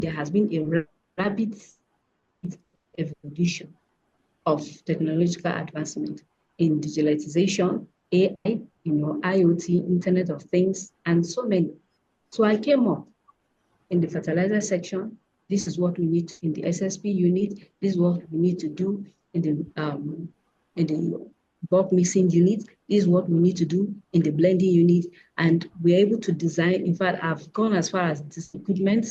there has been a rapid evolution of technological advancement in digitalization, AI, IoT, Internet of Things, and so many. So I came up in the fertilizer section. This is what we need in the SSP unit. This is what we need to do in the bulk mixing unit. This is what we need to do in the blending unit. And we're able to design. In fact, I've gone as far as this equipment,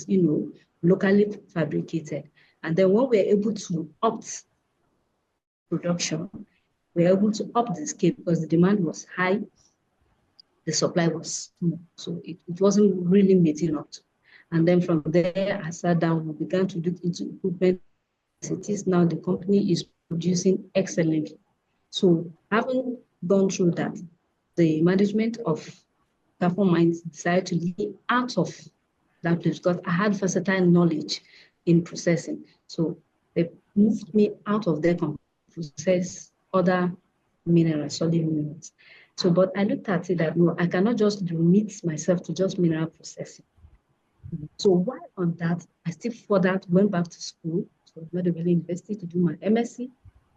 locally fabricated. And then when we're able to opt production, we're able to up the scale because the demand was high, the supply was small. So it wasn't really meeting up. And then from there, I sat down, we began to look into equipment. As it is now, the company is producing excellently. So having gone through that, the management of Carrefour Mines decided to leave out of that place because I had versatile knowledge in processing. So they moved me out of there to process other minerals, solid minerals. So, but I looked at it that, no, I cannot just limit myself to just mineral processing. So while on that, I still further went back to school, so Medoville University, to do my MSc,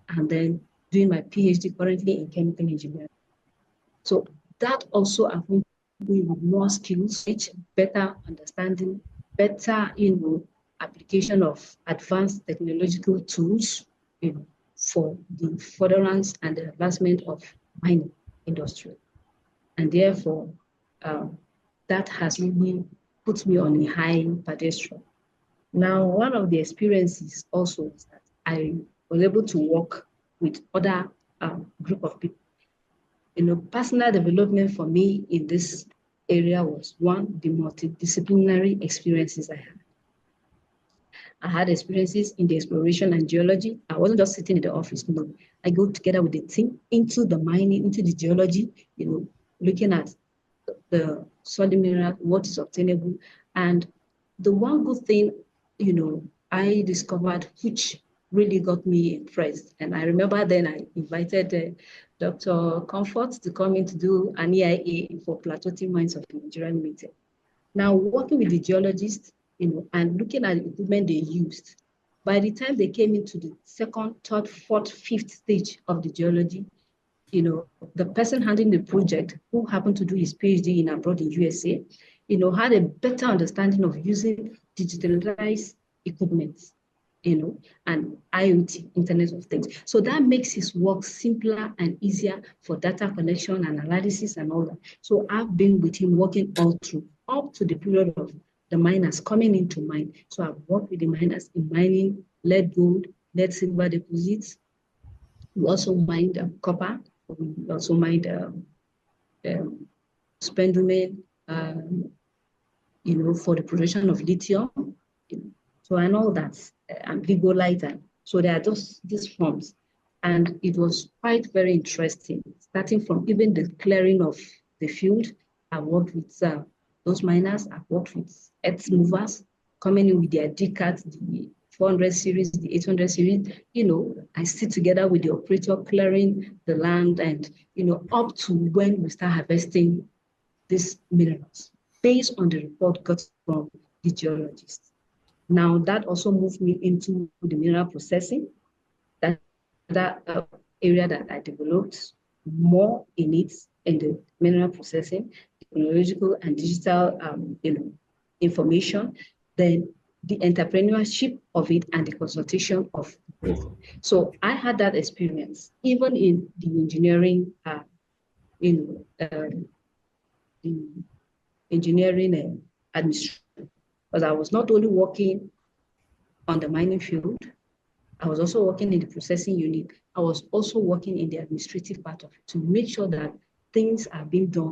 and then doing my PhD currently in chemical engineering. So that also afforded me with more skills, better understanding, better, application of advanced technological tools, for the furtherance and the advancement of mining industry. And therefore, that has really put me on a high pedestal. Now, one of the experiences also is that I was able to work with other group of people. Personal development for me in this area was one, the multidisciplinary experiences I had. I had experiences in the exploration and geology. I wasn't just sitting in the office, no. I go together with the team into the mining, into the geology, looking at the solid mineral, what is obtainable. And the one good thing, I discovered, which really got me impressed. And I remember then I invited Dr. Comfort to come in to do an EIA for Plateau Mines of Nigeria Limited. Now, working with the geologists, and looking at the equipment they used, by the time they came into the second, third, fourth, fifth stage of the geology, the person handling the project, who happened to do his PhD in abroad in USA, had a better understanding of using digitalized equipment, and IoT, Internet of Things. So that makes his work simpler and easier for data collection and analysis and all that. So I've been with him working all through, up to the period of the miners coming into mine. So I've worked with the miners in mining lead gold, lead silver deposits. We also mined copper. We also mined spodumene, for the production of lithium. So and all that, and ligolite. And so there are just these forms. And it was quite very interesting, starting from even the clearing of the field. I worked with those miners. I've worked with earth movers coming in with their D-cards, the 400 series, the 800 series. I sit together with the operator clearing the land and, up to when we start harvesting these minerals based on the report got from the geologists. Now, that also moved me into the mineral processing, that area that I developed more in it, in the mineral processing, technological and digital information, then the entrepreneurship of it and the consultation of it. So I had that experience, even in the engineering, engineering and administration, because I was not only working on the mining field, I was also working in the processing unit. I was also working in the administrative part of it to make sure that things are being done